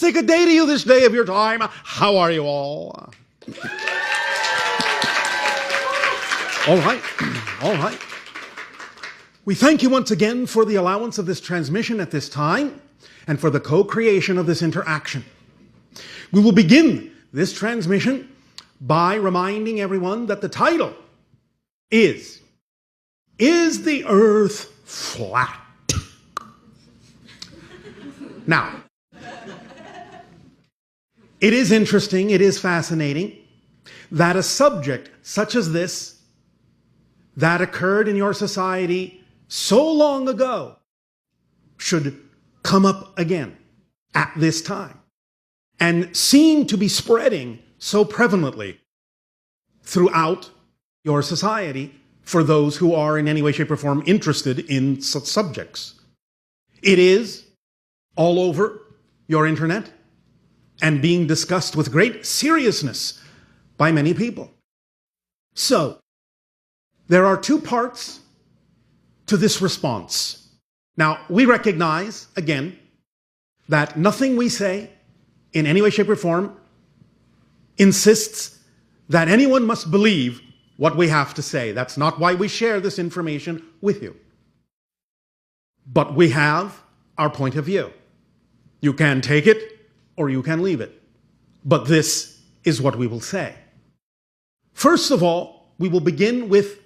fantastic a day to you this day of your time. How are you all? All right. All right. We thank you once again for the allowance of this transmission at this time and for the co-creation of this interaction. We will begin this transmission by reminding everyone that the title is the Earth Flat? Now, it is interesting, it is fascinating that a subject such as this that occurred in your society so long ago should come up again at this time and seem to be spreading so prevalently throughout your society for those who are in any way, shape, or form interested in such subjects. It is all over your internet and being discussed with great seriousness by many people. So, there are two parts to this response. Now, we recognize, again, that nothing we say in any way, shape, or form insists that anyone must believe what we have to say. That's not why we share this information with you. But we have our point of view. You can take it or you can leave it. But this is what we will say. First of all, we will begin with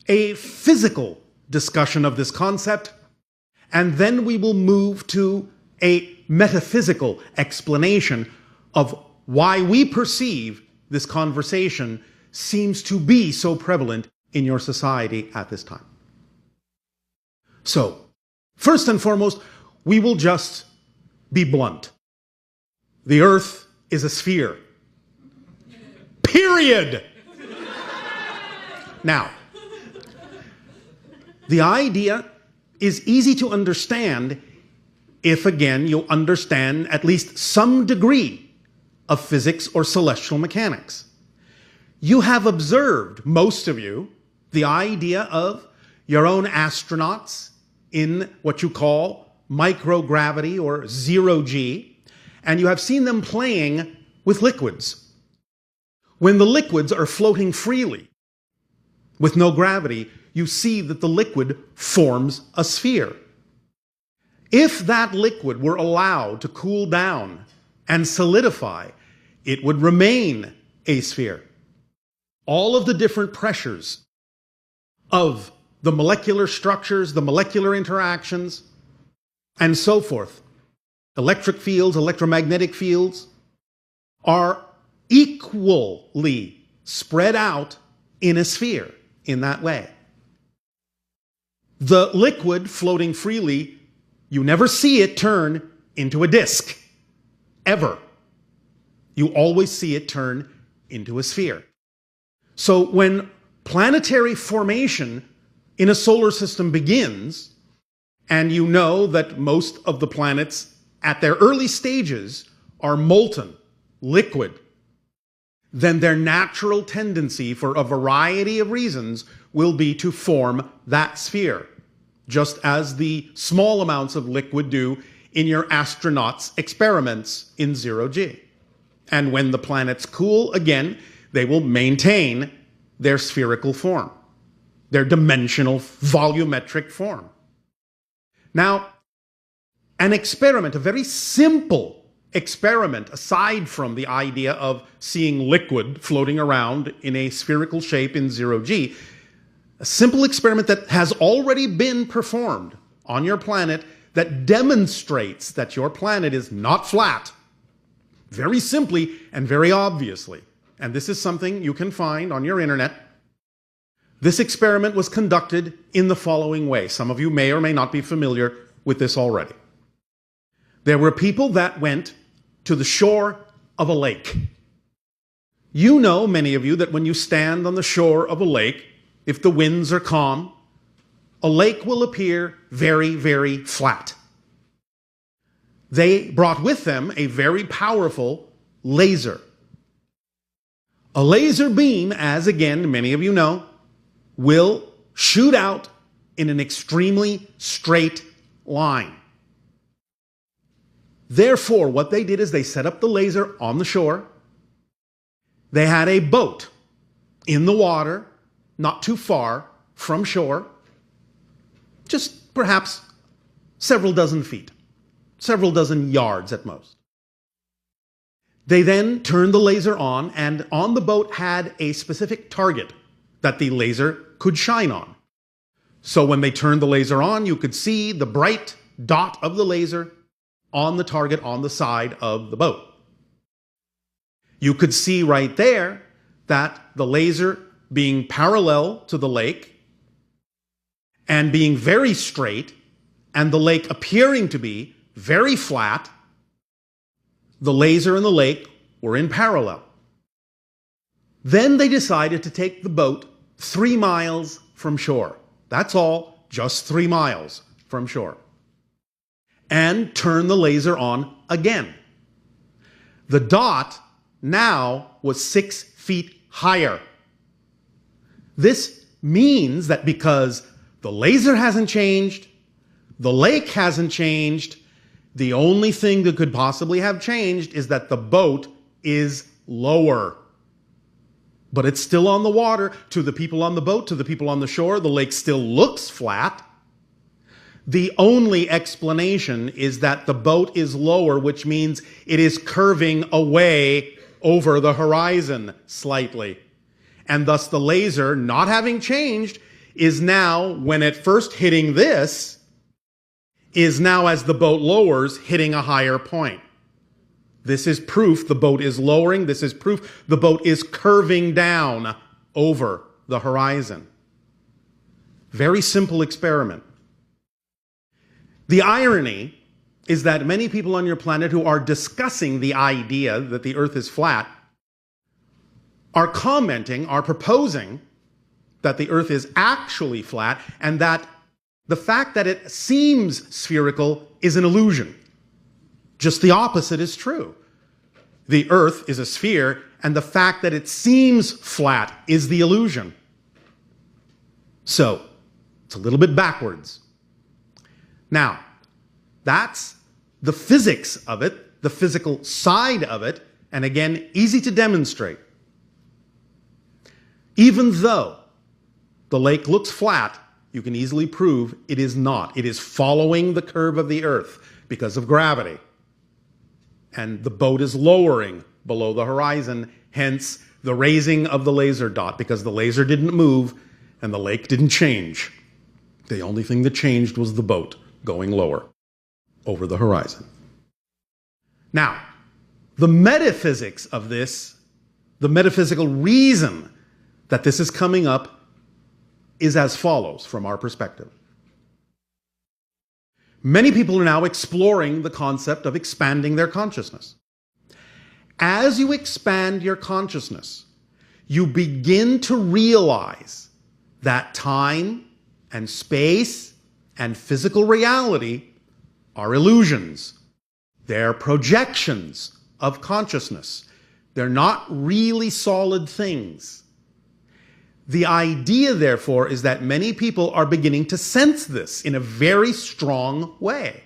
a physical discussion of this concept, and then we will move to a metaphysical explanation of why we perceive this conversation seems to be so prevalent in your society at this time. So, first and foremost, we will just be blunt. The Earth is a sphere. Period. Now, the idea is easy to understand if, again, you understand at least some degree of physics or celestial mechanics. You have observed, most of you, the idea of your own astronauts in what you call microgravity or zero-G, and you have seen them playing with liquids. When the liquids are floating freely with no gravity, you see that the liquid forms a sphere. If that liquid were allowed to cool down and solidify, it would remain a sphere. All of the different pressures of the molecular structures, the molecular interactions, and so forth, electric fields, electromagnetic fields, are equally spread out in a sphere in that way. The liquid floating freely, you never see it turn into a disk, ever. You always see it turn into a sphere. So when planetary formation in a solar system begins, and you know that most of the planets at their early stages are molten, liquid, then their natural tendency for a variety of reasons will be to form that sphere, just as the small amounts of liquid do in your astronauts' experiments in zero-G. And when the planets cool again, they will maintain their spherical form, their dimensional volumetric form. Now, an experiment, a very simple experiment, aside from the idea of seeing liquid floating around in a spherical shape in zero-G, a simple experiment that has already been performed on your planet that demonstrates that your planet is not flat, very simply and very obviously. And this is something you can find on your internet. This experiment was conducted in the following way. Some of you may or may not be familiar with this already. There were people that went to the shore of a lake. You know, many of you, that when you stand on the shore of a lake, if the winds are calm, a lake will appear very, very flat. They brought with them a very powerful laser. A laser beam, as again, many of you know, will shoot out in an extremely straight line. Therefore, what they did is they set up the laser on the shore. They had a boat in the water, not too far from shore, just perhaps several dozen feet, several dozen yards at most. They then turned the laser on, and on the boat had a specific target that the laser could shine on. So when they turned the laser on, you could see the bright dot of the laser on the target on the side of the boat. You could see right there that the laser being parallel to the lake and being very straight, and the lake appearing to be very flat, the laser and the lake were in parallel. Then they decided to take the boat 3 miles from shore. That's all, just 3 miles from shore. And turn the laser on again. The dot now was 6 feet higher. This means that because the laser hasn't changed, the lake hasn't changed, the only thing that could possibly have changed is that the boat is lower. But it's still on the water. To the people on the boat, to the people on the shore, the lake still looks flat. The only explanation is that the boat is lower, which means it is curving away over the horizon slightly. And thus the laser, not having changed, is now, when it first hitting this, is now, as the boat lowers, hitting a higher point. This is proof the boat is lowering. This is proof the boat is curving down over the horizon. Very simple experiment. The irony is that many people on your planet who are discussing the idea that the Earth is flat are commenting, are proposing that the Earth is actually flat, and that the fact that it seems spherical is an illusion. Just the opposite is true. The Earth is a sphere, and the fact that it seems flat is the illusion. So, it's a little bit backwards. Now, that's the physics of it, the physical side of it, and again, easy to demonstrate. Even though the lake looks flat, you can easily prove it is not. It is following the curve of the Earth because of gravity. And the boat is lowering below the horizon, hence the raising of the laser dot, because the laser didn't move and the lake didn't change. The only thing that changed was the boat going lower over the horizon. Now, the metaphysics of this, the metaphysical reason that this is coming up, is as follows from our perspective. Many people are now exploring the concept of expanding their consciousness. As you expand your consciousness, you begin to realize that time and space and physical reality are illusions. They're projections of consciousness. They're not really solid things. The idea, therefore, is that many people are beginning to sense this in a very strong way.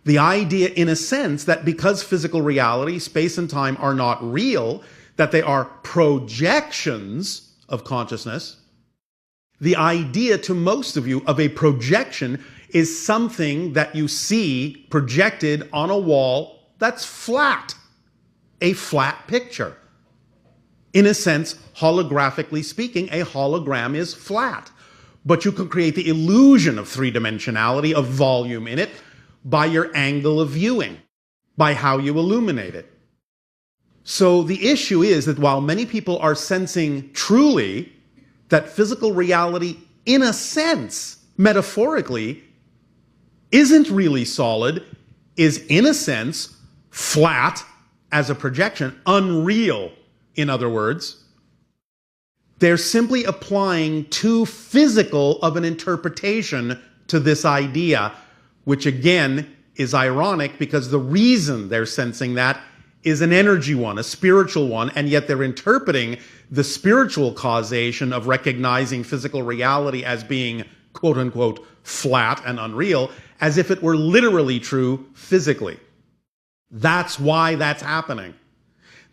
The idea, in a sense, that because physical reality, space and time are not real, that they are projections of consciousness. The idea to most of you of a projection is something that you see projected on a wall that's flat, a flat picture. In a sense, holographically speaking, a hologram is flat. But you can create the illusion of three-dimensionality, of volume in it, by your angle of viewing, by how you illuminate it. So the issue is that while many people are sensing truly that physical reality, in a sense, metaphorically, isn't really solid, is in a sense flat as a projection, unreal, in other words, they're simply applying too physical of an interpretation to this idea, which again is ironic because the reason they're sensing that is an energy one, a spiritual one, and yet they're interpreting the spiritual causation of recognizing physical reality as being quote-unquote flat and unreal as if it were literally true physically. That's why that's happening.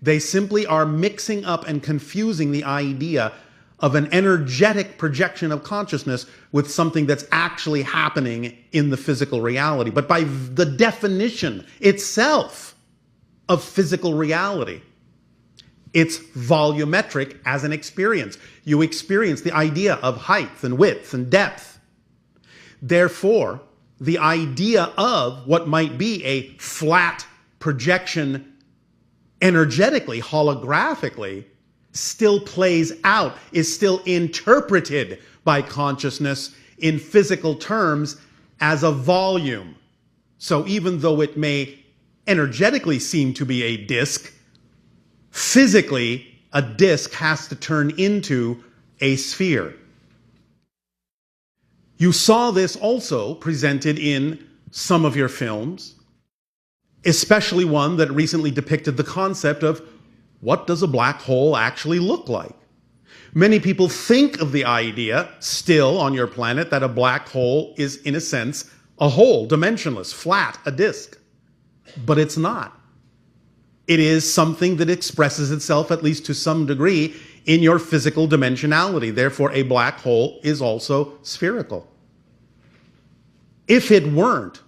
They simply are mixing up and confusing the idea of an energetic projection of consciousness with something that's actually happening in the physical reality. But by the definition itself of physical reality, it's volumetric as an experience. You experience the idea of height and width and depth. Therefore, the idea of what might be a flat projection energetically, holographically, still plays out, is still interpreted by consciousness in physical terms as a volume. So even though it may energetically seem to be a disk, physically a disk has to turn into a sphere. You saw this also presented in some of your films, especially one that recently depicted the concept of what does a black hole actually look like? Many people think of the idea still on your planet that a black hole is, in a sense, a hole, dimensionless, flat, a disk. But it's not. It is something that expresses itself, at least to some degree, in your physical dimensionality. Therefore, a black hole is also spherical. If it weren't,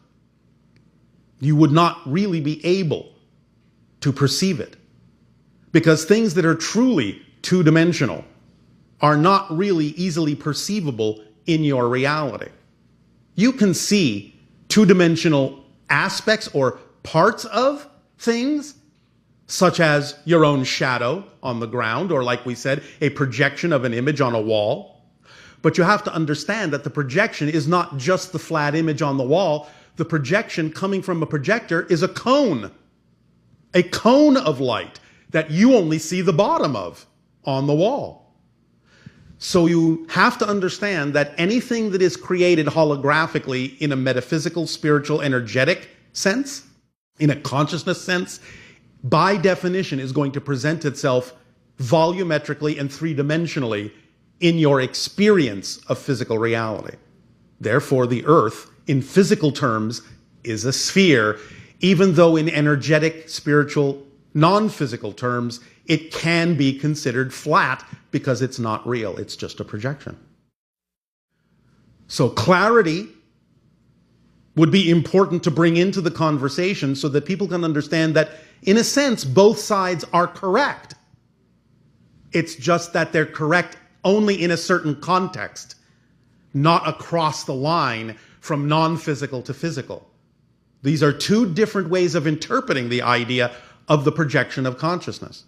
you would not really be able to perceive it. Because things that are truly two-dimensional are not really easily perceivable in your reality. You can see two-dimensional aspects or parts of things, such as your own shadow on the ground, or like we said, a projection of an image on a wall. But you have to understand that the projection is not just the flat image on the wall. The projection coming from a projector is a cone of light that you only see the bottom of on the wall. So you have to understand that anything that is created holographically in a metaphysical, spiritual, energetic sense, in a consciousness sense, by definition is going to present itself volumetrically and three-dimensionally in your experience of physical reality. Therefore, the Earth, in physical terms, is a sphere, even though in energetic, spiritual, non-physical terms, it can be considered flat because it's not real. It's just a projection. So clarity would be important to bring into the conversation so that people can understand that, in a sense, both sides are correct. It's just that they're correct only in a certain context, not across the line from non-physical to physical. These are two different ways of interpreting the idea of the projection of consciousness.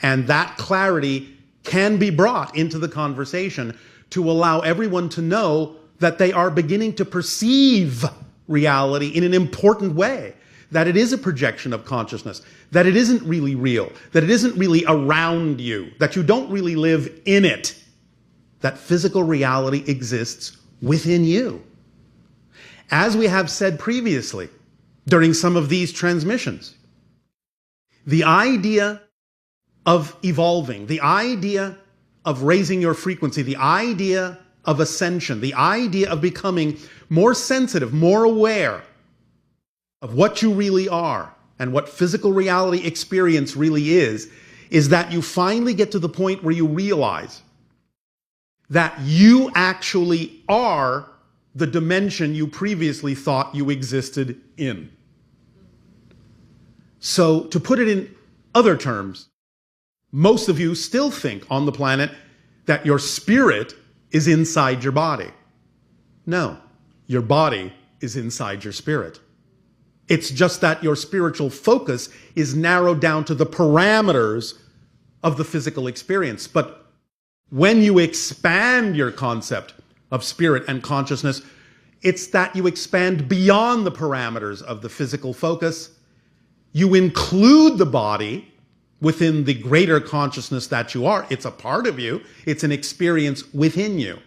And that clarity can be brought into the conversation to allow everyone to know that they are beginning to perceive reality in an important way, that it is a projection of consciousness, that it isn't really real, that it isn't really around you, that you don't really live in it, that physical reality exists within you. As we have said previously during some of these transmissions, the idea of evolving, the idea of raising your frequency, the idea of ascension, the idea of becoming more sensitive, more aware of what you really are and what physical reality experience really is that you finally get to the point where you realize that you actually are the dimension you previously thought you existed in. So, to put it in other terms, most of you still think on the planet that your spirit is inside your body. No, your body is inside your spirit. It's just that your spiritual focus is narrowed down to the parameters of the physical experience. But when you expand your concept of spirit and consciousness, it's that you expand beyond the parameters of the physical focus. You include the body within the greater consciousness that you are. It's a part of you. It's an experience within you.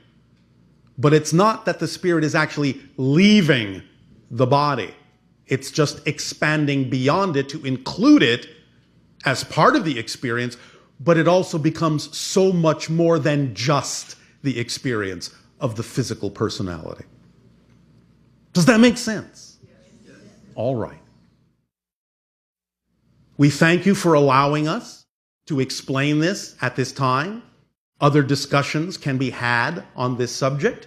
But it's not that the spirit is actually leaving the body. It's just expanding beyond it to include it as part of the experience, but it also becomes so much more than just the experience of the physical personality. Does that make sense? All right. We thank you for allowing us to explain this at this time. Other discussions can be had on this subject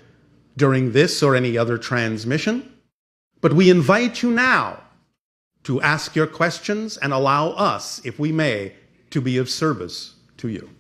during this or any other transmission. But we invite you now to ask your questions and allow us, if we may, to be of service to you.